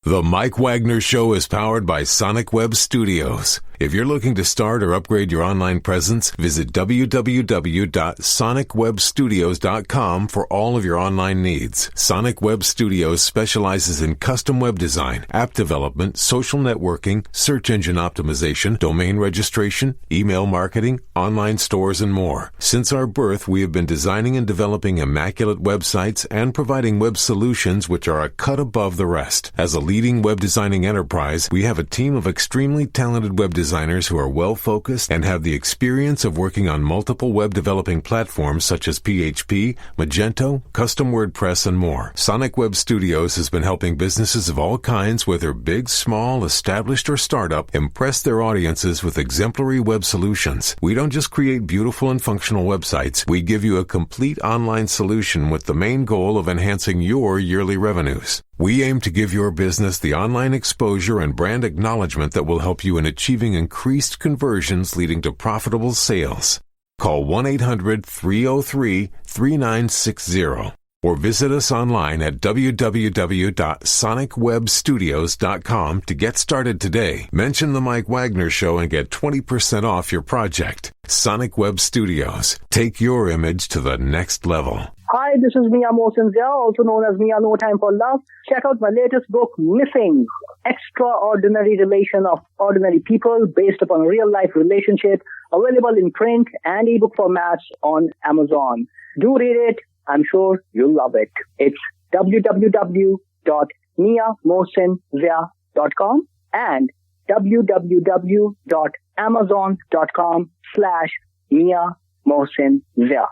The Mike Wagner Show is powered by Sonic Web Studios. If you're looking to start or upgrade your online presence, visit www.sonicwebstudios.com for all of your online needs. Sonic Web Studios specializes in custom web design, app development, social networking, search engine optimization, domain registration, email marketing, online stores, and more. Since our birth, we have been designing and developing immaculate websites and providing web solutions which are a cut above the rest. As a leading web designing enterprise, we have a team of extremely talented web designers who are well-focused and have the experience of working on multiple web developing platforms such as PHP, Magento, custom WordPress, and more. Sonic Web Studios has been helping businesses of all kinds, whether big, small, established, or startup, impress their audiences with exemplary web solutions. We don't just create beautiful and functional websites. We give you a complete online solution with the main goal of enhancing your yearly revenues. We aim to give your business the online exposure and brand acknowledgement that will help you in achieving increased conversions leading to profitable sales. Call 1-800-303-3960 or visit us online at www.sonicwebstudios.com to get started today. Mention the Mike Wagner Show and get 20% off your project. Sonic Web Studios. Take your image to the next level. Hi, this is Mia Mosinzia, also known as Mia No Time for Love. Check out my latest book, Missing, Extraordinary Relation of Ordinary People, based upon a real-life relationship, available in print and ebook formats on Amazon. Do read it. I'm sure you'll love it. It's www.miamosinzia.com and www.amazon.com/miamosinzia.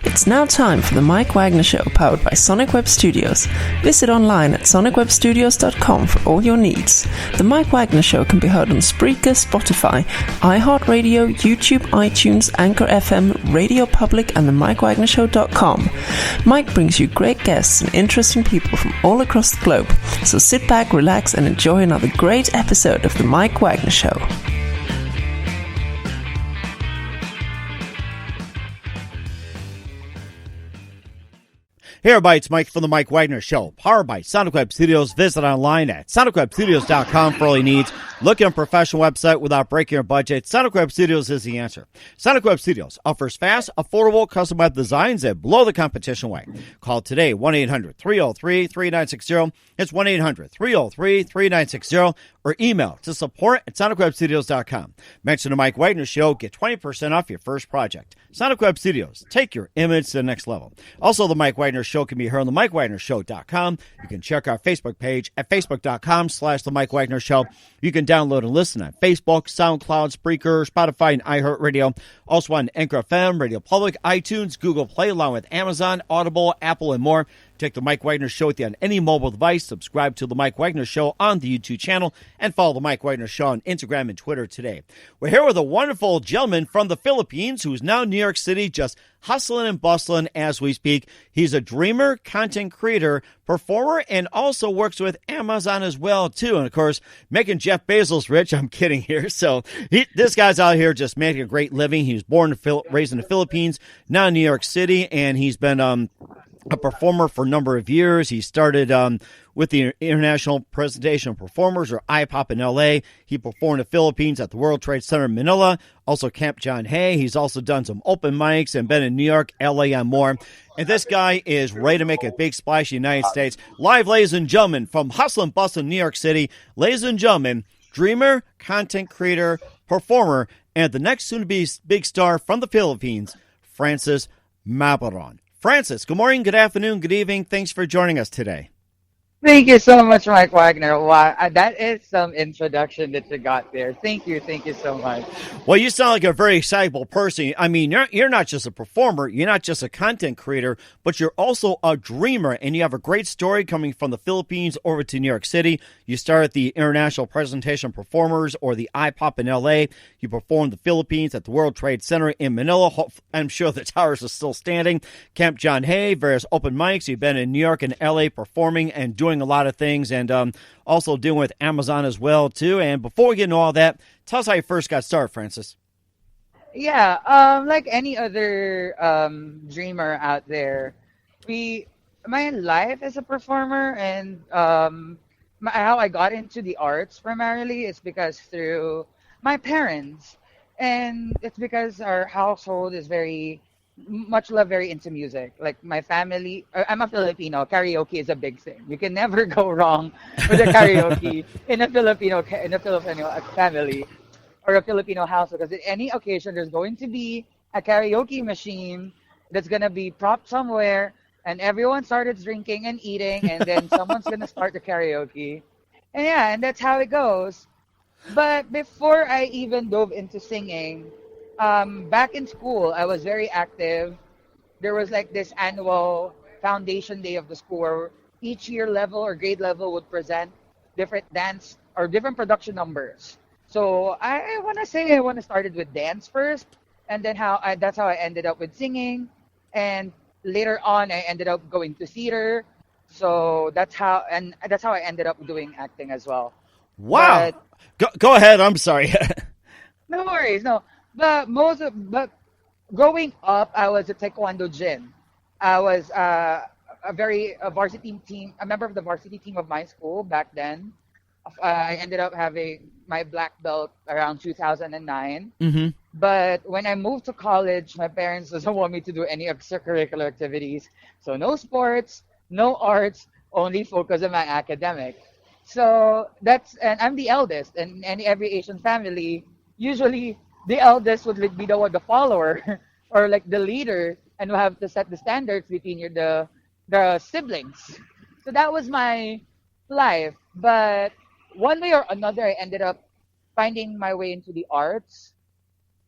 It's now time for the Mike Wagner Show, powered by Sonic Web Studios. Visit online at sonicwebstudios.com for all your needs. The Mike Wagner Show can be heard on Spreaker, Spotify, iHeartRadio, YouTube, iTunes, Anchor FM, Radio Public, and the MikeWagnerShow.com. Mike brings you great guests and interesting people from all across the globe. So sit back, relax, and enjoy another great episode of the Mike Wagner Show. Hey everybody, it's Mike from the Mike Wagner Show, powered by Sonic Web Studios. Visit online at sonicwebstudios.com for all your needs. Looking at a professional website without breaking your budget? Sonic Web Studios is the answer. Sonic Web Studios offers fast, affordable, custom web designs that blow the competition away. Call today, 1-800-303-3960. It's 1-800-303-3960. Or email to support@sonicwebstudios.com. Mention the Mike Wagner Show. Get 20% off your first project. Sonic Web Studios. Take your image to the next level. Also, the Mike Wagner Show can be heard on the MikeWagnerShow.com. You can check our Facebook page at facebook.com/the Mike Wagner Show. You can download and listen on Facebook, SoundCloud, Spreaker, Spotify, and iHeartRadio. Also on Anchor FM, Radio Public, iTunes, Google Play, along with Amazon, Audible, Apple, and more. Take the Mike Wagner Show with you on any mobile device. Subscribe to the Mike Wagner Show on the YouTube channel and follow the Mike Wagner Show on Instagram and Twitter today. We're here with a wonderful gentleman from the Philippines who's now in New York City, just hustling and bustling as we speak. He's a dreamer, content creator, performer, and also works with Amazon as well, too. And, of course, making Jeff Bezos rich. I'm kidding here. So this guy's out here just making a great living. He was born and raised in the Philippines, now in New York City, and he's been a performer for a number of years. He started with the International Presentation of Performers, or IPOP, in L.A. He performed in the Philippines at the World Trade Center in Manila, also Camp John Hay. He's also done some open mics and been in New York, L.A., and more. And this guy is ready to make a big splash in the United States. Live, ladies and gentlemen, from Hustle and Bustle in New York City, ladies and gentlemen, dreamer, content creator, performer, and the next soon-to-be big star from the Philippines, Francis Mabborang. Francis, good morning, good afternoon, good evening. Thanks for joining us today. Thank you so much, Mike Wagner. Wow, that is some introduction that you got there. Thank you so much. Well, you sound like a very excitable person. I mean, you're not just a performer, you're not just a content creator, but you're also a dreamer, and you have a great story coming from the Philippines over to New York City. You started the International Presentation Performers, or the IPOP, in L.A. You performed the Philippines at the World Trade Center in Manila. I'm sure the towers are still standing. Camp John Hay, various open mics. You've been in New York and L.A. performing and doing a lot of things, and also dealing with Amazon as well, too. And before we get into all that, tell us how you first got started, Francis. Yeah, like any other dreamer out there, we my life as a performer and how I got into the arts primarily is because through my parents, and it's because our household is much love, very into music. Like my family, I'm a Filipino. Karaoke is a big thing. You can never go wrong with a karaoke in a Filipino family or a Filipino household because at any occasion there's going to be a karaoke machine that's gonna be propped somewhere, and everyone started drinking and eating, and then someone's gonna start the karaoke, and yeah, and that's how it goes. But before I even dove into singing, back in school, I was very active. There was like this annual foundation day of the school where each year level or grade level would present different dance or different production numbers. So I want to say I want to started with dance first, and then that's how I ended up with singing, and later on I ended up going to theater. So that's how I ended up doing acting as well. Wow. But Go ahead. I'm sorry. no worries, no. But growing up, I was a taekwondo jin. I was a varsity team, a member of the varsity team of my school back then. I ended up having my black belt around 2009. hmm But when I moved to college, my parents doesn't want me to do any extracurricular activities. So no sports, no arts, only focus on my academic. So and I'm the eldest, and in every Asian family, usually the eldest would like be the follower or like the leader, and will have to set the standards between the siblings. So that was my life. But one way or another, I ended up finding my way into the arts.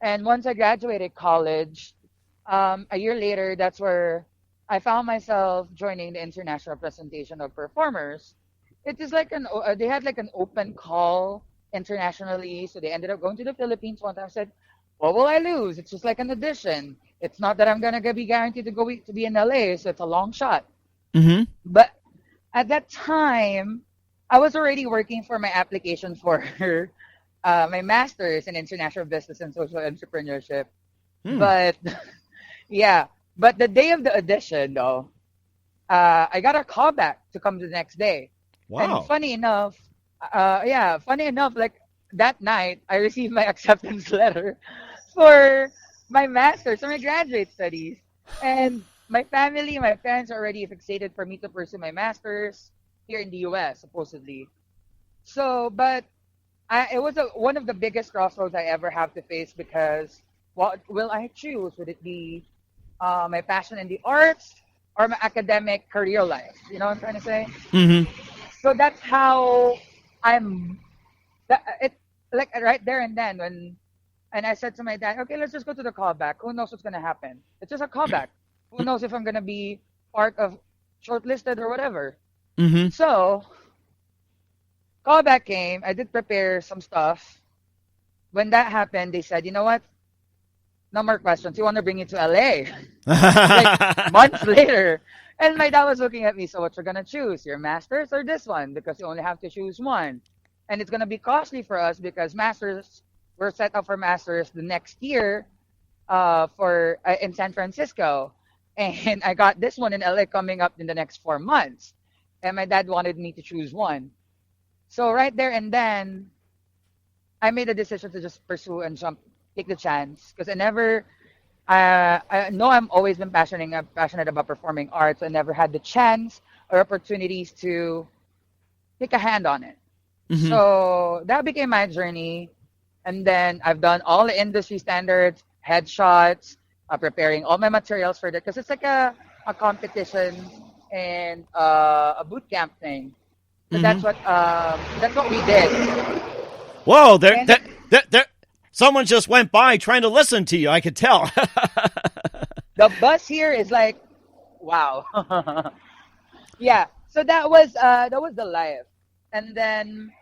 And once I graduated college, a year later, that's where I found myself joining the international presentation of performers. It is like they had like an open call internationally, so they ended up going to the Philippines one time. I said, "What will I lose? It's just like an audition. It's not that I'm gonna be guaranteed to to be in LA, so it's a long shot." hmm But at that time, I was already working for my application for my master's in international business and social entrepreneurship. Hmm. But yeah, but the day of the audition, though, I got a call back to come the next day. And Wow. funny enough, like that night, I received my acceptance letter for my master's, for my graduate studies. And my parents are already fixated for me to pursue my master's here in the US, supposedly. So, but it was one of the biggest crossroads I ever have to face because what will I choose? Would it be my passion in the arts or my academic career life? You know what I'm trying to say? hmm So that's how I'm. It like right there and then and I said to my dad, okay, let's just go to the callback. Who knows what's gonna happen? It's just a callback. Who knows if I'm gonna be part of shortlisted or whatever. hmm So callback came. I did prepare some stuff. When that happened, they said, you know what? No more questions. We want to bring you to LA. Like months later. And my dad was looking at me, so what you're gonna choose? Your masters or this one? Because you only have to choose one. And it's gonna be costly for us because masters we're set up for masters the next year for in San Francisco. And I got this one in LA coming up in the next 4 months. And my dad wanted me to choose one. So right there and then I made a decision to just pursue and take the chance because I know I'm always been passionate about performing arts. I never had the chance or opportunities to take a hand on it. hmm So that became my journey. And then I've done all the industry standards, headshots, preparing all my materials for that because it's like a competition and a boot camp thing. So hmm that's what we did. Whoa, And there, someone just went by trying to listen to you. I could tell. the bus here is like, wow. Yeah. So that was the life. And then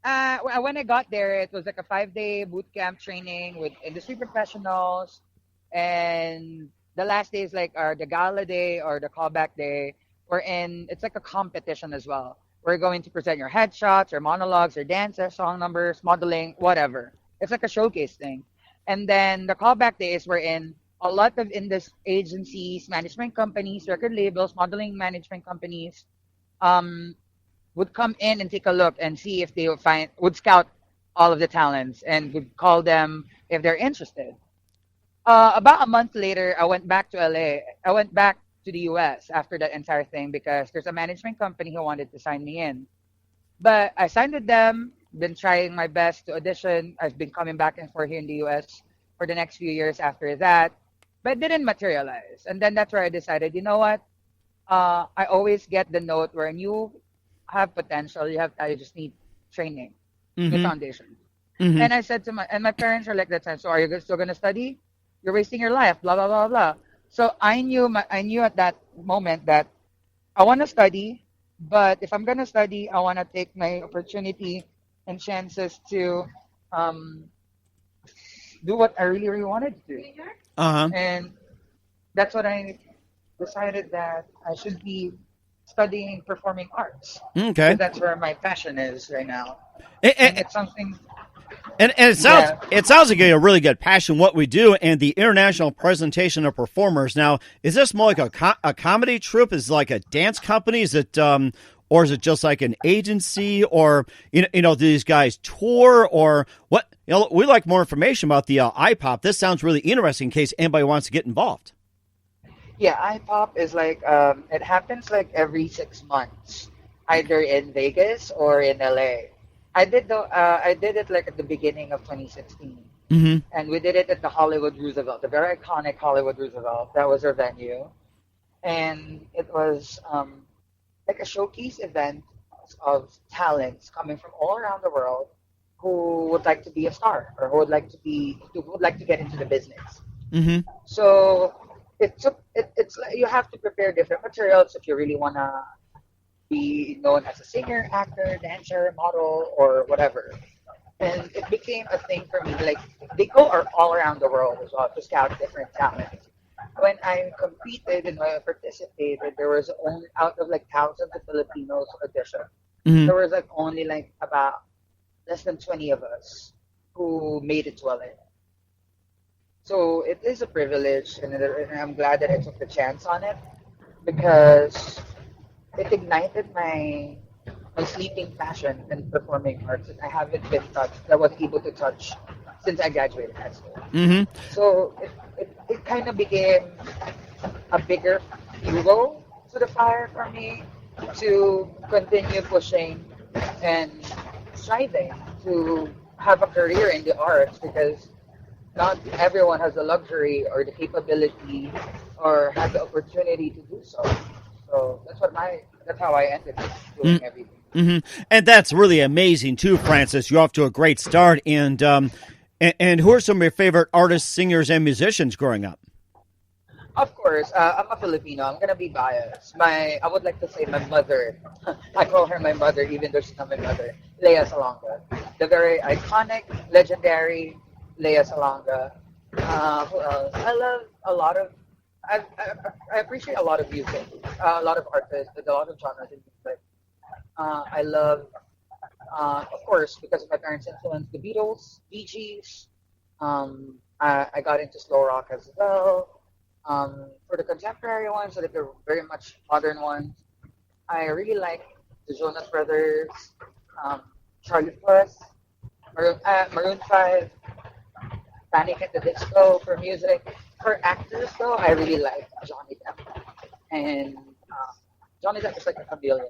when I got there, it was like a 5 day boot camp training with industry professionals, and the last day is like the gala day or the callback day. It's like a competition as well. We're going to present your headshots, your monologues, your dances, song numbers, modeling, whatever. It's like a showcase thing. And then the callback day is we're in. a lot of agencies, management companies, record labels, modeling management companies, um, would come in and take a look and see if they would scout all of the talents and would call them if they're interested. About a month later, I went back to LA. I went back to the US after that entire thing because there's a management company who wanted to sign me in. But I signed with them, been trying my best to audition. I've been coming back and forth here in the US for the next few years after that, but it didn't materialize. And then that's where I decided, you know what? I always get the note where you have potential, you just need training, the Mm-hmm. foundation. Mm-hmm. And I said and my parents are like that time, so are you still gonna study? You're wasting your life, blah blah blah blah. So I knew at that moment that I want to study, but if I'm gonna study, I want to take my opportunity and chances to um, do what I really really wanted to do, Uh-huh. and that's what I decided that I should be studying performing arts Okay. because that's where my passion is right now, And, and and, it's something. and Yeah, it sounds like a really good passion what we do and the international presentation of performers. Now, is this more like a comedy troupe? Is it like a dance company? Is it or is it just like an agency? Or do these guys tour or what? We like more information about the iPop. This sounds really interesting in case anybody wants to get involved. yeah. iPop is like it happens like every 6 months, either in Vegas or in LA. I did it like at the beginning of 2016, Mm-hmm. and we did it at the Hollywood Roosevelt, the very iconic Hollywood Roosevelt. That was our venue, and it was like a showcase event of talents coming from all around the world who would like to be a star or who would like to get into the business. Mm-hmm. So it's like you have to prepare different materials if you really wanna be known as a singer, actor, dancer, model, or whatever. And it became a thing for me. Like they go all around the world as well to scout different talents. When I competed and when I participated, there was only out of like thousands of Filipinos audition. Mm-hmm. There was like only like about less than 20 of us who made it to LA. So it is a privilege, and I'm glad that I took the chance on it because it ignited my sleeping passion in performing arts that I haven't been touched, that I was able to touch since I graduated high school. Mm-hmm. So it kind of became a bigger fuel to the fire for me to continue pushing and striving to have a career in the arts because not everyone has the luxury or the capability or has the opportunity to do so. So that's how I ended up doing everything. Mm-hmm. And that's really amazing too, Francis. You're off to a great start. And who are some of your favorite artists, singers, and musicians growing up? Of course, I'm a Filipino. I'm gonna be biased. I would like to say my mother. I call her my mother, even though she's not my mother. Lea Salonga, the very iconic, legendary Lea Salonga. Who else? I love a lot of. I appreciate a lot of music, a lot of artists, with a lot of genres in music. I love, of course, because of my parents' influence, the Beatles, Bee Gees. I got into slow rock as well. For the contemporary ones, so like the very much modern ones, I really like the Jonas Brothers, Charlie Puth, Maroon 5, Panic at the Disco for music. For actors, though, I really like Johnny Depp. And Johnny Depp is like a chameleon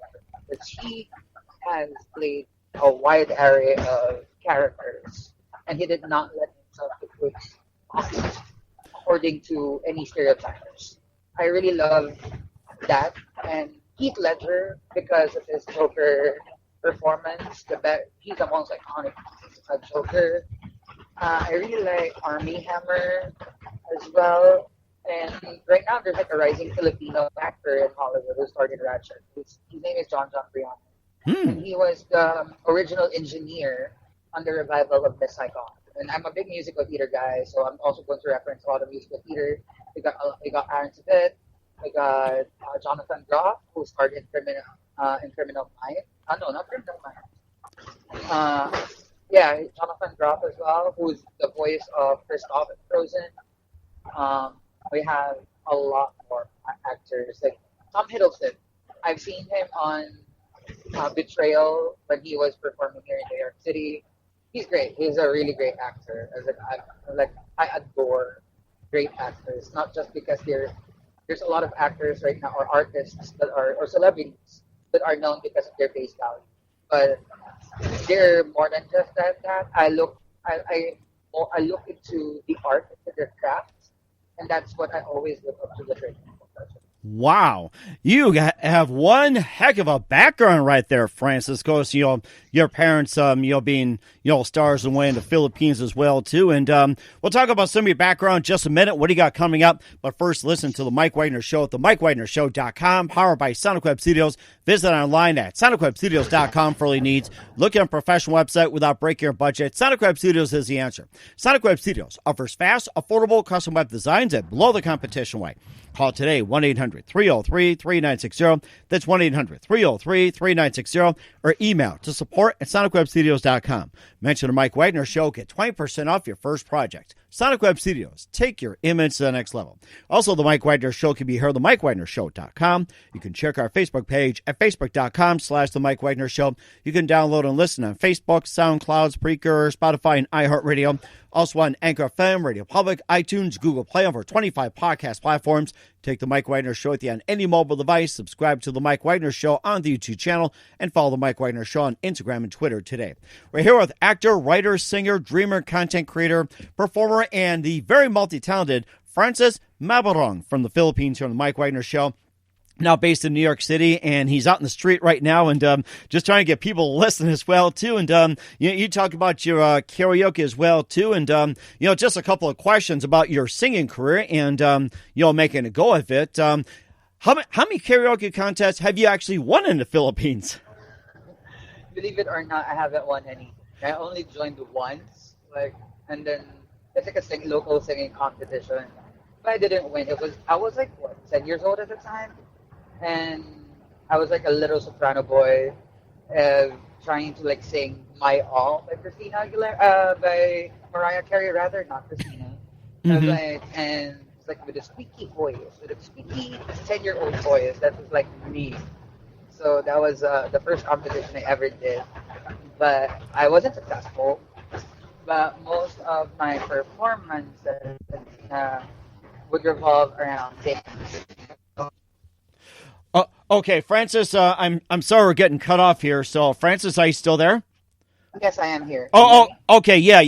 because he has played a wide array of characters, and he did not let himself be put boxes according to any stereotypes. I really love that, and Heath Ledger because of his Joker performance. He's the most iconic Joker. I really like Armie Hammer as well. And right now, there's like a rising Filipino actor in Hollywood who started Ratchet. His name is John Brion. And he was the original engineer on the revival of Miss Saigon. And I'm a big musical theater guy, so I'm also going to reference a lot of musical theater. We got Aaron Tveit, we got Jonathan Groff, who starred in Criminal Minds. No, not Criminal Minds. Yeah, Jonathan Groff as well, who's the voice of Kristoff in Frozen. We have a lot more actors like Tom Hiddleston. I've seen him on Betrayal when he was performing here in New York City. He's great. He's a really great actor. I adore great actors, not just because there's a lot of actors right now or artists that are or celebrities that are known because of their face value, but they're more than just that. I look into the art, into their craft, and that's what I always look up to the great people. Wow, you have one heck of a background right there, Francis. Of course, your parents, being stars away in the Philippines as well too. And we'll talk about some of your background in just a minute. What do you got coming up? But first, listen to the Mike Wagner Show at the MikeWagnerShow.com, powered by Sonic Web Studios. Visit online at SonicWebStudios.com for all your needs. Look at a professional website without breaking your budget. Sonic Web Studios is the answer. Sonic Web Studios offers fast, affordable custom web designs at below the competition way. Call today, 1-800-303-3960. That's 1-800-303-3960. Or email to support at SonicWebStudios.com. Mention the Mike Wagner Show. Get 20% off your first project. Sonic Web Studios. Take your image to the next level. Also, the Mike Wagner Show can be heard on themikewagnershow.com. You can check our Facebook page at facebook.com/The Mike Wagner Show. You can download and listen on Facebook, SoundCloud, Spreaker, Spotify, and iHeartRadio. Also on Anchor FM, Radio Public, iTunes, Google Play, over 25 podcast platforms. Take the Mike Wagner Show with you on any mobile device. Subscribe to the Mike Wagner Show on the YouTube channel and follow the Mike Wagner Show on Instagram and Twitter today. We're here with actor, writer, singer, dreamer, content creator, performer, and the very multi-talented Francis Mabborang from the Philippines here on the Mike Wagner Show. Now based in New York City, and he's out in the street right now and just trying to get people to listen as well, too. And you talk about your karaoke as well, too. And, just a couple of questions about your singing career and, making a go of it. How many karaoke contests have you actually won in the Philippines? Believe it or not, I haven't won any. I only joined once, and then it's like a local singing competition. But I didn't win. I was 10 years old at the time. And I was like a little soprano boy, trying to sing "My All" by by Mariah Carey, rather, not Christina. Mm-hmm. And it's with a squeaky voice, with a squeaky 10-year-old voice. That was me. So that was the first competition I ever did, but I wasn't successful. But most of my performances would revolve around singing. Okay, Francis, I'm sorry we're getting cut off here. So, Francis, are you still there? Yes, I am here. Okay, yeah.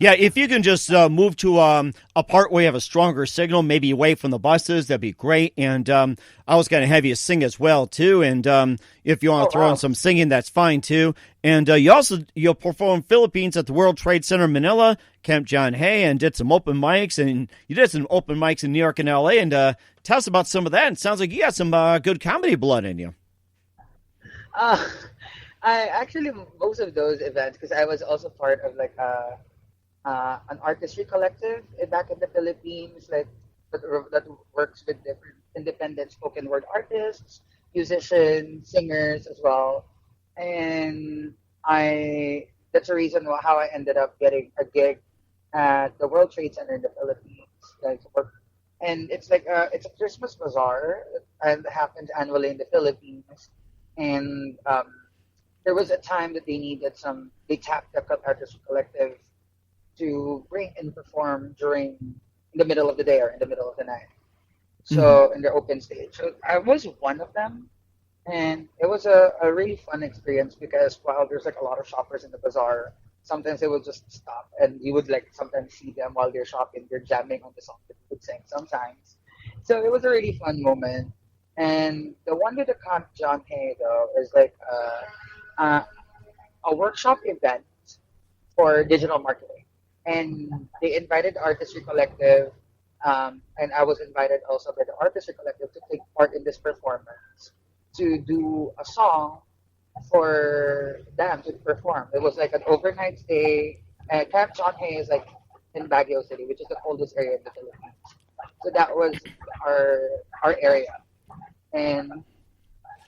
If you can just move to a part where you have a stronger signal, maybe away from the buses, that'd be great. And I was going to have you sing as well, too. And if you want to throw in some singing, that's fine, too. And you performed Philippines at the World Trade Center in Manila, Camp John Hay, and did some open mics. And you did some open mics in New York and L.A. And tell us about some of that. It sounds like you got some good comedy blood in you. I actually, most of those events, because I was also part of an artistry collective back in the Philippines, that works with different independent spoken word artists, musicians, singers as well. And that's the reason how I ended up getting a gig at the World Trade Center in the Philippines. And it's it's a Christmas bazaar that happens annually in the Philippines. And there was a time that they tapped the artistry collective to bring and perform in the middle of the day or in the middle of the night. So in their open stage. So I was one of them. And it was a really fun experience because while there's a lot of shoppers in the bazaar, sometimes they would just stop and you would sometimes see them while they're shopping, they're jamming on the song that you would sing sometimes. So it was a really fun moment. And the one with the Camp John Hay though is a workshop event for digital marketing. And they invited the Artistry Collective, and I was invited also by the Artistry Collective to take part in this performance, to do a song for them to perform. It was an overnight stay. Camp John Hay is in Baguio City, which is the coldest area in the Philippines. So that was our area. And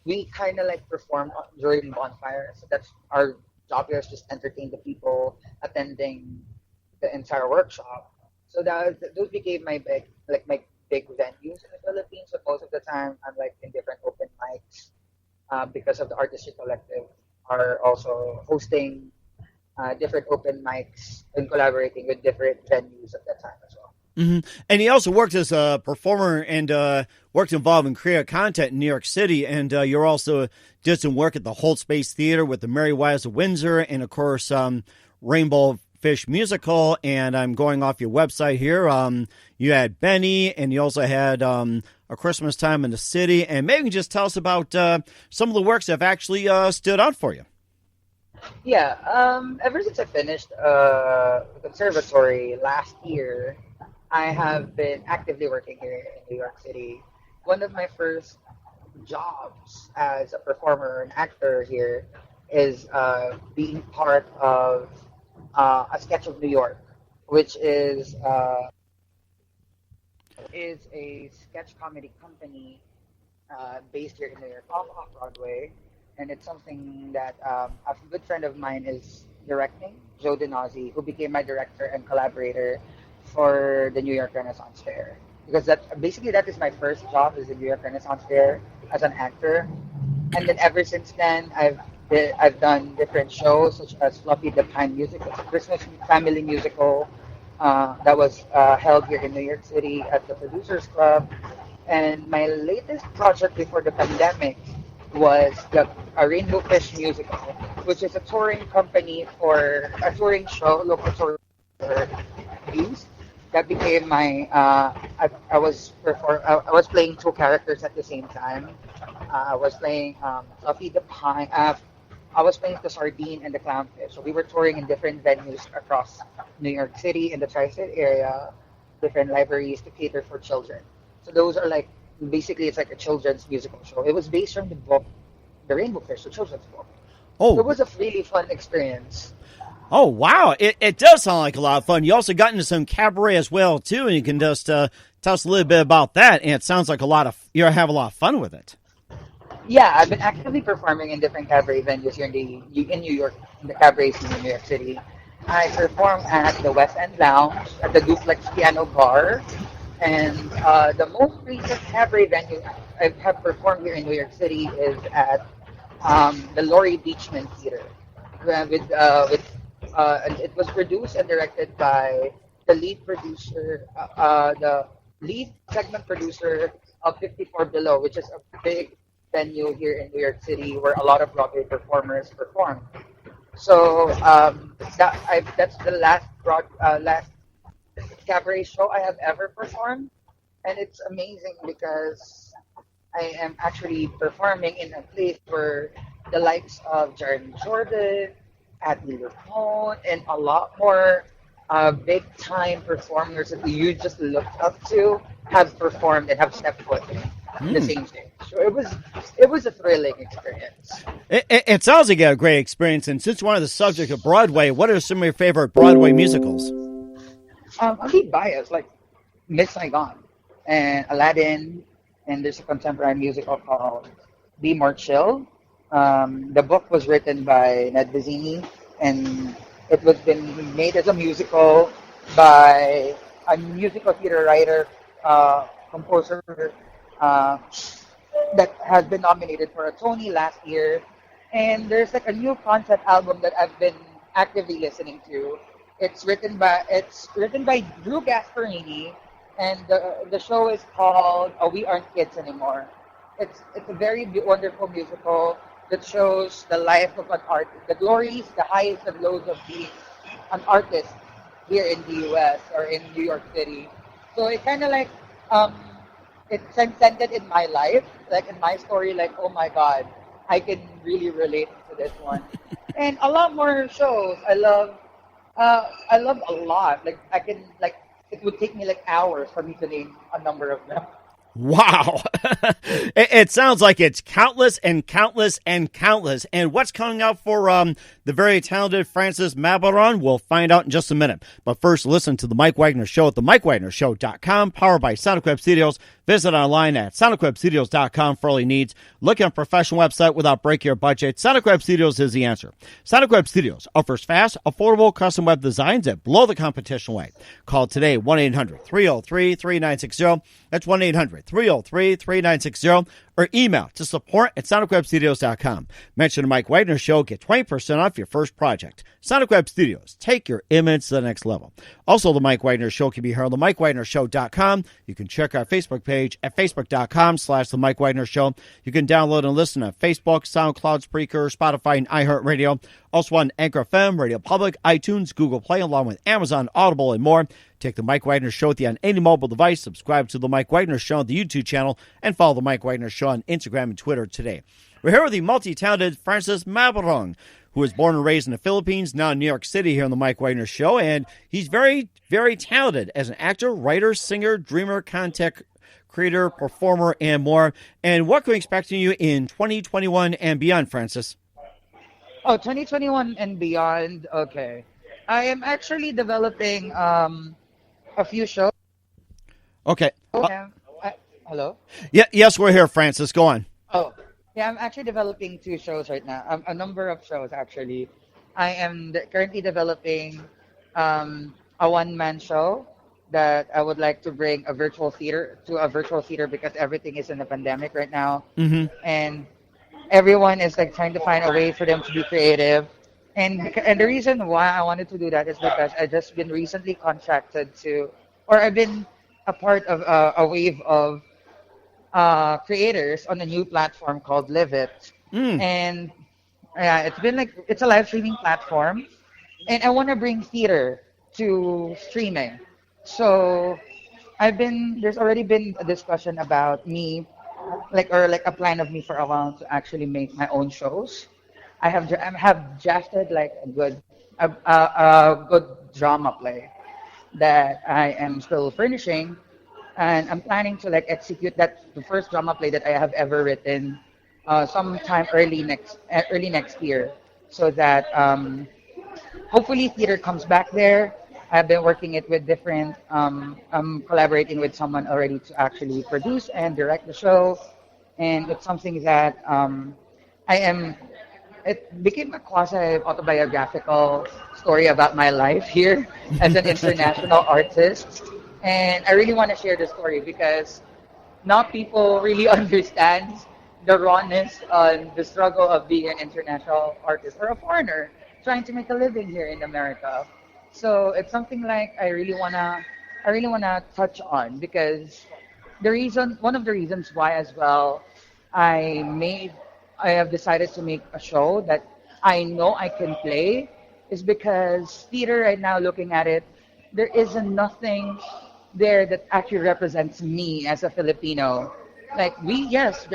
we kind of performed during bonfires. So that's our job here, is just entertain the people attending the entire workshop. So those became my big venues in the Philippines. So most of the time, I'm like in different open mics because of the Artistry Collective are also hosting different open mics and collaborating with different venues at that time as well. Mm-hmm. And he also worked as a performer and worked involved in creative content in New York City. And you're also did some work at the Holt Space Theater with the Merry Wives of Windsor and, of course, Rainbow Fish Musical. And I'm going off your website here. You had Benny, and you also had A Christmas Time in the City. And maybe you can just tell us about some of the works that have actually stood out for you. Yeah, ever since I finished the conservatory last year, I have been actively working here in New York City. One of my first jobs as a performer and actor here is being part of a Sketch of New York, which is a sketch comedy company based here in New York off Broadway. And it's something that a good friend of mine is directing, Joe Denozzi, who became my director and collaborator for the New York Renaissance Fair. Because that is my first job is the New York Renaissance Fair as an actor. And then ever since then, I've done different shows such as Fluffy the Pine Music, it's a Christmas family musical that was held here in New York City at the Producers Club. And my latest project before the pandemic was a Rainbow Fish Musical, which is a touring company for a touring show, local touring for youth. That became my. I was playing two characters at the same time. I was playing Fluffy the Pine. I was playing the Sardine and the Clownfish. So we were touring in different venues across New York City and the tri-state area, different libraries to cater for children. So those are like. Basically, it's like a children's musical show. It was based on the book, The Rainbow Fish, the children's book. Oh, so it was a really fun experience. Oh, wow. It does sound like a lot of fun. You also got into some cabaret as well, too, and you can just tell us a little bit about that. And it sounds like you have a lot of fun with it. Yeah, I've been actively performing in different cabaret venues here in New York, in the cabaret scene in New York City. I perform at the West End Lounge, at the Duplex Piano Bar, and the most recent cabaret venue I have performed here in New York City is at the Laurie Beachman Theater. And it was produced and directed by the lead producer, the lead segment producer of 54 Below, which is a big venue here in New York City where a lot of Broadway performers perform. So that's the last cabaret show I have ever performed, and it's amazing because I am actually performing in a place where the likes of Jeremy Jordan, Abby Lupone, and a lot more big time performers that you just looked up to have performed and have stepped foot in the same stage. So it was a thrilling experience. It sounds like a great experience. And since we're on the subject of Broadway, what are some of your favorite Broadway musicals? I'll be biased, like Miss Saigon and Aladdin, and there's a contemporary musical called Be More Chill. The book was written by Ned Vizzini, and it was been made as a musical by a musical theater writer, composer that has been nominated for a Tony last year. And there's like a new concept album that I've been actively listening to. It's written by Drew Gasparini, and the show is called We Aren't Kids Anymore. It's a very wonderful musical that shows the life of an artist, the glories, the highs and lows of being an artist here in the U.S. or in New York City. So it kind of like it transcended in my life, like in my story. Like, oh my God, I can really relate to this one, and a lot more shows. I love a lot. Like I can like it would take me like hours for me to name a number of them. Wow. It sounds like it's countless and countless and countless. And what's coming out for the very talented Francis Mabborang, we'll find out in just a minute. But first, listen to The Mike Wagner Show at themikewagnershow.com, powered by Sonic Web Studios. Visit online at sonicwebstudios.com for all your needs. Looking at a professional website without breaking your budget? Sonic Web Studios is the answer. Sonic Web Studios offers fast, affordable custom web designs that blow the competition away. Call today 1-800-303-3960. That's 1-800-303-3960. Or email to support at sonicwebstudios.com. Mention the Mike Wagner Show. Get 20% off your first project. Sonic Web Studios. Take your image to the next level. Also, the Mike Wagner Show can be heard on the MikeWagnerShow.com. You can check our Facebook page at facebook.com/the Mike Wagner Show. You can download and listen on Facebook, SoundCloud, Spreaker, Spotify, and iHeartRadio. Also on Anchor FM, Radio Public, iTunes, Google Play, along with Amazon, Audible, and more. Take the Mike Wagner Show with you on any mobile device. Subscribe to the Mike Wagner Show on the YouTube channel and follow the Mike Wagner Show on Instagram and Twitter today. We're here with the multi-talented Francis Mabborang, who was born and raised in the Philippines, now in New York City here on the Mike Wagner Show. And he's very, very talented as an actor, writer, singer, dreamer, content creator, performer, and more. And what can we expect from you in 2021 and beyond, Francis? Oh, 2021 and beyond. Okay. I am actually developing a few shows. Okay. Hello? Yeah, yes, we're here, Francis. Go on. Oh, yeah, I'm actually developing 2 shows right now. A number of shows, actually. I am currently developing a one-man show that I would like to bring a virtual theater because everything is in the pandemic right now. Mm-hmm. And everyone is like trying to find a way for them to be creative. And the reason why I wanted to do that is because I just been recently contracted I've been a part of a wave of creators on a new platform called Live It. And it's a live streaming platform, and I want to bring theater to streaming. So there's already been a discussion about me, like a plan of me for a while to actually make my own shows. I have drafted like a good drama play that I am still furnishing, and I'm planning to like execute the first drama play that I have ever written sometime early next year, so that hopefully theater comes back there. I've been working it with different. I'm collaborating with someone already to actually produce and direct the show, and it's something that It became a quasi-autobiographical story about my life here as an international artist. And I really want to share the story because not people really understand the rawness and the struggle of being an international artist or a foreigner trying to make a living here in America. So it's something like I really wanna touch on because one of the reasons why as well I have decided to make a show that I know I can play is because theater right now, looking at it, there is nothing there that actually represents me as a Filipino. Like there's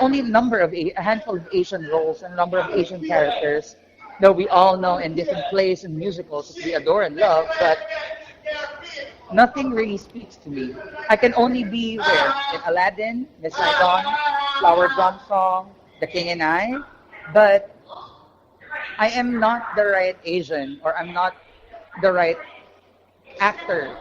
only a handful of Asian roles and a number of Asian characters that we all know in different plays and musicals that we adore and love, but nothing really speaks to me. I can only be in Aladdin, Miss Saigon, Flower Drum Song, The King and I, but I am not the right Asian, or I'm not the right actor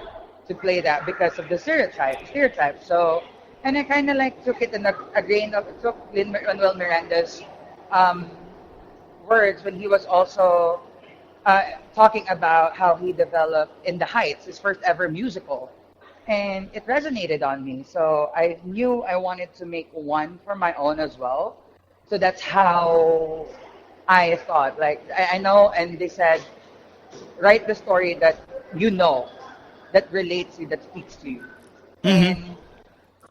to play that because of the stereotype. So, and I kind of like took Lin-Manuel Miranda's words when he was also talking about how he developed In the Heights, his first ever musical. And it resonated on me. So I knew I wanted to make one for my own as well. So that's how I thought. Like, I know, and they said, write the story that you know, that relates to you, that speaks to you. Mm-hmm. And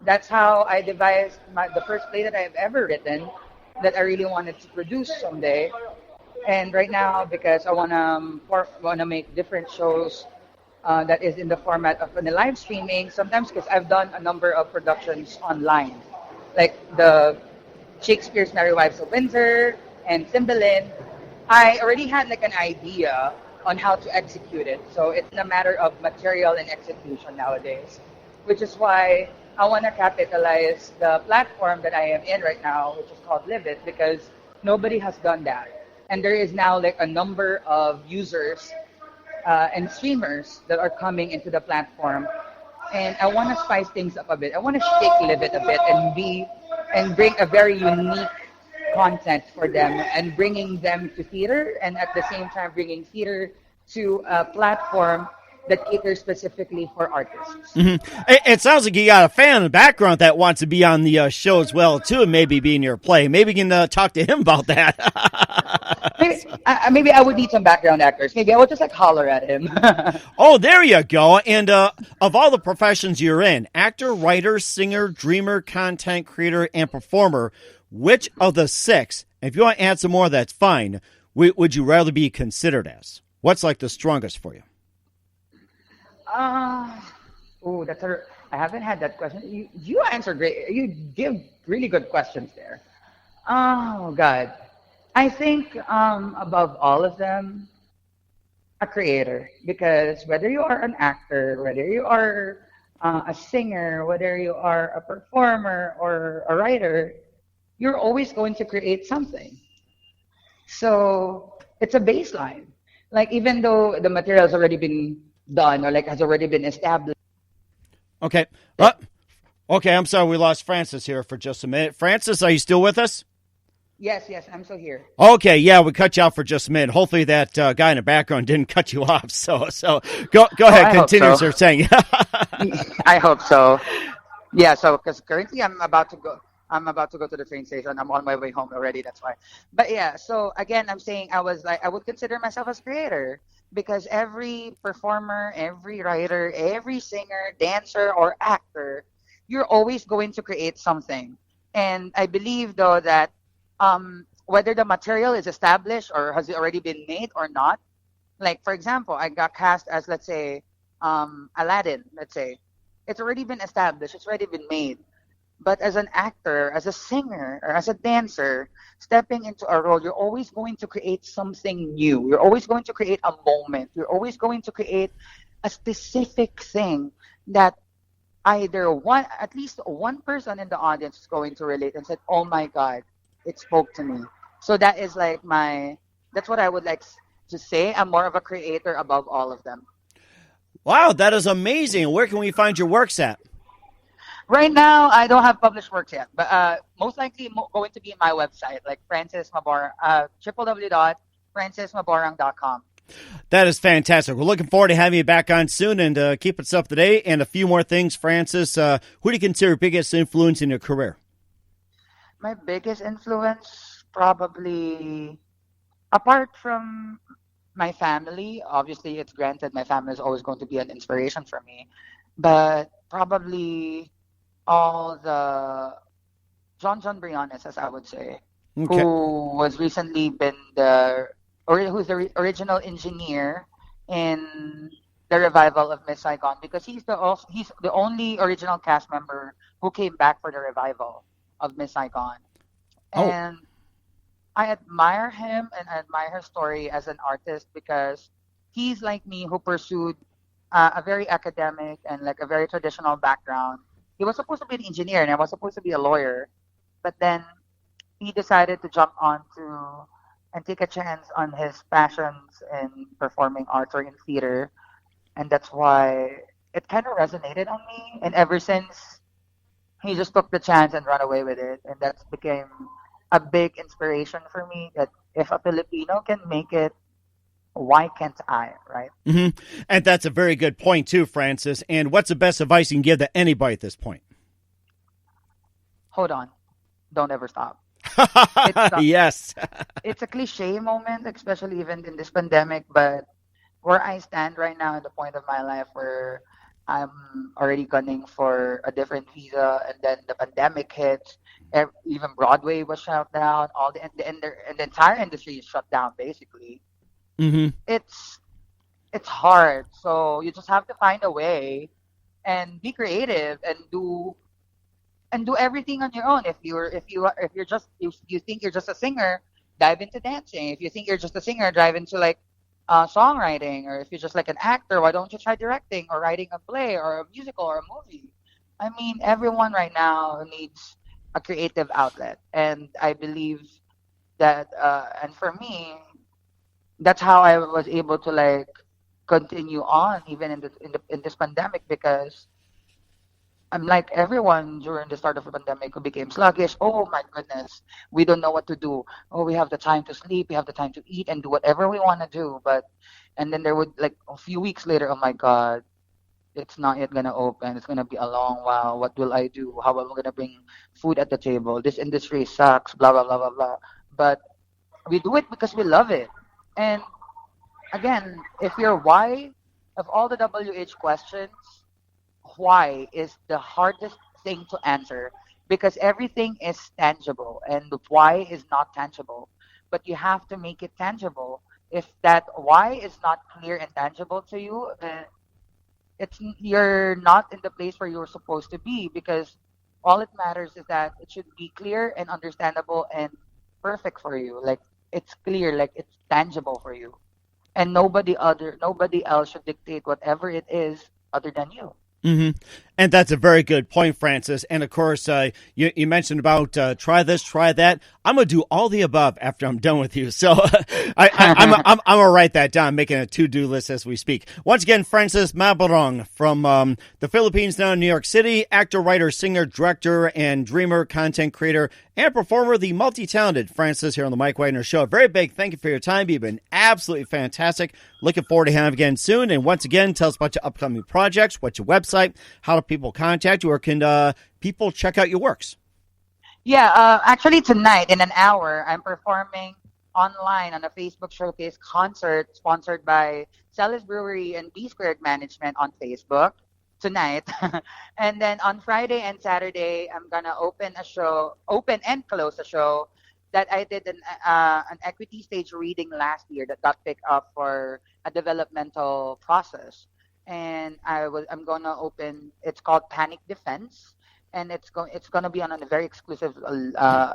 that's how I devised the first play that I have ever written that I really wanted to produce someday. And right now, because I wanna make different shows that is in the format of the live streaming, sometimes because I've done a number of productions online, like the Shakespeare's Merry Wives of Windsor and Cymbeline. I already had like an idea on how to execute it. So it's a matter of material and execution nowadays, which is why I want to capitalize the platform that I am in right now, which is called Live It, because nobody has done that. And there is now like a number of users and streamers that are coming into the platform. and I want to spice things up a bit. I want to live it a bit and bring a very unique content for them and bringing them to theater and at the same time bringing theater to a platform that caters specifically for artists. It sounds like you got a fan in the background that wants to be on the show as well, too, and maybe be in your play. Maybe you can talk to him about that. Maybe I would need some background actors. Maybe I would just like holler at him. Oh, there you go. And of all the professions you're in, actor, writer, singer, dreamer, content creator, and performer, which of the six, if you want to add some more, that's fine, would you rather be considered as? What's like the strongest for you? I haven't had that question. You answer great. You give really good questions there. Oh God, I think above all of them, a creator, because whether you are an actor, whether you are a singer, whether you are a performer or a writer, you're always going to create something. So it's a baseline. Like even though the material has already been done or like has already been established. Okay. Okay, I'm sorry we lost Francis here for just a minute. Francis, are you still with us? Yes, I'm still here. Okay, yeah, we cut you off for just a minute. Hopefully that guy in the background didn't cut you off. So go ahead, continue, so. Sir, saying. I hope so. Yeah, so because currently I'm about to go to the train station. I'm on my way home already. That's why. But yeah, so again, I'm saying I would consider myself as creator because every performer, every writer, every singer, dancer, or actor, you're always going to create something. And I believe though that whether the material is established or has it already been made or not. Like for example, I got cast as let's say Aladdin. Let's say it's already been established. It's already been made. But as an actor, as a singer, or as a dancer, stepping into a role, you're always going to create something new. You're always going to create a moment. You're always going to create a specific thing that at least one person in the audience is going to relate and said, "Oh my God, it spoke to me." So that is like that's what I would like to say. I'm more of a creator above all of them. Wow, that is amazing. Where can we find your works at? Right now, I don't have published works yet, but most likely going to be my website, like Francis Mabborang, www.francismabborang.com. That is fantastic. We're looking forward to having you back on soon and keep us up to date. And a few more things, Francis. Who do you consider your biggest influence in your career? My biggest influence, probably, apart from my family, obviously it's granted my family is always going to be an inspiration for me, but probably all the John Briones, as I would say, Okay. who was recently been who's the original engineer in the revival of Miss Saigon because he's the only original cast member who came back for the revival of Miss Saigon. Oh. And I admire him and I admire her story as an artist because he's like me who pursued a very academic and like a very traditional background. He was supposed to be an engineer and I was supposed to be a lawyer, but then he decided to jump onto and take a chance on his passions in performing arts or in theater, and that's why it kind of resonated on me. And ever since, he just took the chance and ran away with it, and that became a big inspiration for me. That if a Filipino can make it, why can't I, right? Mm-hmm. And that's a very good point, too, Francis. And what's the best advice you can give to anybody at this point? Hold on. Don't ever stop. Yes. It's a cliche moment, especially even in this pandemic, but where I stand right now at the point of my life where I'm already gunning for a different visa and then the pandemic hits, even Broadway was shut down, and the entire industry is shut down, basically. Mm-hmm. It's hard, so you just have to find a way and be creative and do everything on your own. If you think you're just a singer, dive into dancing. If you think you're just a singer, dive into like songwriting. Or if you're just like an actor, why don't you try directing or writing a play or a musical or a movie? I mean, everyone right now needs a creative outlet, and I believe that. And for me, that's how I was able to like continue on even in this pandemic because like everyone during the start of the pandemic who became sluggish. Oh my goodness, we don't know what to do. Oh, we have the time to sleep, we have the time to eat and do whatever we want to do. But and then there would like a few weeks later, oh my God, it's not yet gonna open. It's gonna be a long while. What will I do? How am I gonna bring food at the table? This industry sucks. Blah blah blah blah blah. But we do it because we love it. And again, if your why of all the WH questions, why is the hardest thing to answer because everything is tangible and the why is not tangible. But you have to make it tangible. If that why is not clear and tangible to you, then it's you're not in the place where you're supposed to be because all it matters is that it should be clear and understandable and perfect for you. Like it's clear, like it's tangible for you. And nobody else should dictate whatever it is other than you. hmm And that's a very good point, Francis. And of course, you mentioned about try this, try that. I'm gonna do all the above after I'm done with you. So I'm gonna write that down, making a to-do list as we speak. Once again, Francis Mabborang from the Philippines, now in New York City, actor, writer, singer, director, and dreamer, content creator, and performer. The multi-talented Francis here on the Mike Wagner Show. A very big thank you for your time. You've been absolutely fantastic. Looking forward to having you again soon. And once again, tell us about your upcoming projects, what's your website, how do people contact you, or can people check out your works? Yeah, actually tonight in an hour, I'm performing online on a Facebook showcase concert sponsored by Celis Brewery and B Squared Management on Facebook tonight. And then on Friday and Saturday, I'm gonna open and close a show that I did an equity stage reading last year that got picked up for a developmental process. And I'm gonna open. It's called Panic Defense, and it's gonna be on a very exclusive.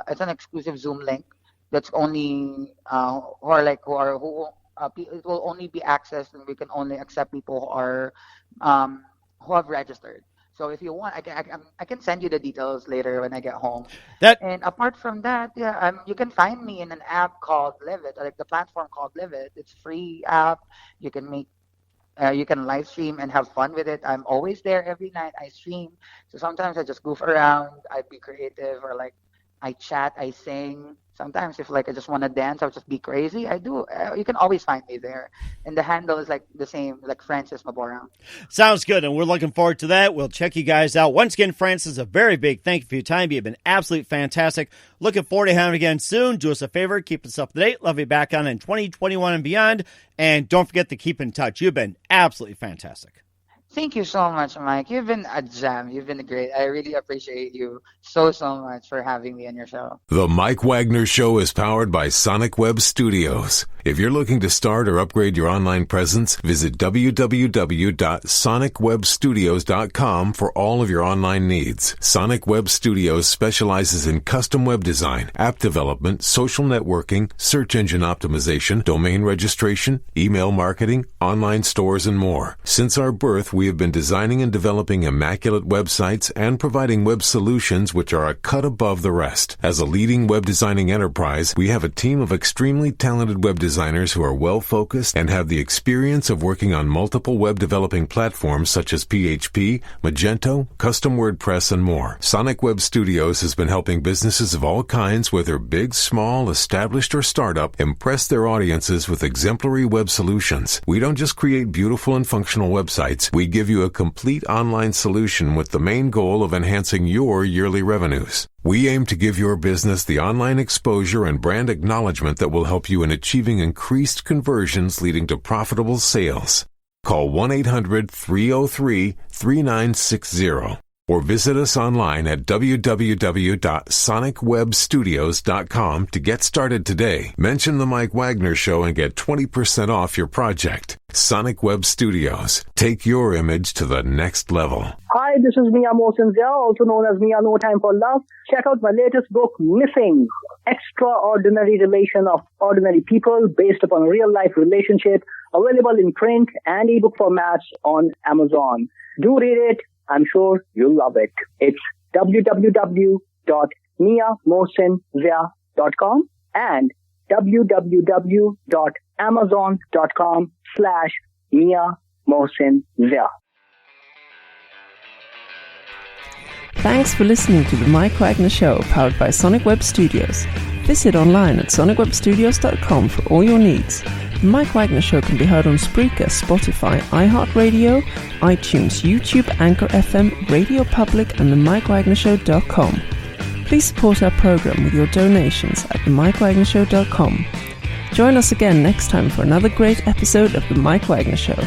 It's an exclusive Zoom link that's only it will only be accessed, and we can only accept people who have registered. So if you want, I can send you the details later when I get home. And apart from that, yeah, you can find me in an app called Live It, like the platform called Live It. It's a free app. You can live stream and have fun with it. I'm always there every night. I stream. So sometimes I just goof around. I be creative or like I chat, I sing. Sometimes if like I just want to dance, I'll just be crazy. I do. You can always find me there. And the handle is like the same, like Francis Mabborang. Sounds good, and we're looking forward to that. We'll check you guys out. Once again, Francis, a very big thank you for your time. You've been absolutely fantastic. Looking forward to having you again soon. Do us a favor, keep us up to date. Love you back on in 2021 and beyond. And don't forget to keep in touch. You've been absolutely fantastic. Thank you so much, Mike. You've been a gem. You've been great. I really appreciate you so much for having me on your show. The Mike Wagner Show is powered by Sonic Web Studios. If you're looking to start or upgrade your online presence, visit www.sonicwebstudios.com for all of your online needs. Sonic Web Studios specializes in custom web design, app development, social networking, search engine optimization, domain registration, email marketing, online stores, and more. Since our birth, we have been designing and developing immaculate websites and providing web solutions which are a cut above the rest. As a leading web designing enterprise, we have a team of extremely talented web designers who are well-focused and have the experience of working on multiple web developing platforms such as PHP, Magento, Custom WordPress, and more. Sonic Web Studios has been helping businesses of all kinds, whether big, small, established, or startup, impress their audiences with exemplary web solutions. We don't just create beautiful and functional websites. We give you a complete online solution with the main goal of enhancing your yearly revenues. We aim to give your business the online exposure and brand acknowledgement that will help you in achieving increased conversions leading to profitable sales. Call 1-800-303-3960 or visit us online at www.sonicwebstudios.com to get started today. Mention the Mike Wagner Show and get 20% off your project. Sonic Web Studios. Take your image to the next level. Hi, this is Mia Mosinzia, also known as Mia No Time for Love. Check out my latest book, Missing, Extraordinary Relation of Ordinary People based upon real-life relationship, available in print and ebook formats on Amazon. Do read it. I'm sure you'll love it. It's www.miamosinzia.com and www.amazon.com/Mia Mosinzia. Thanks for listening to The Mike Wagner Show, powered by Sonic Web Studios. Visit online at sonicwebstudios.com for all your needs. The Mike Wagner Show can be heard on Spreaker, Spotify, iHeartRadio, iTunes, YouTube, Anchor FM, Radio Public, and themikewagnershow.com. Please support our program with your donations at themikewagnershow.com. Join us again next time for another great episode of The Mike Wagner Show.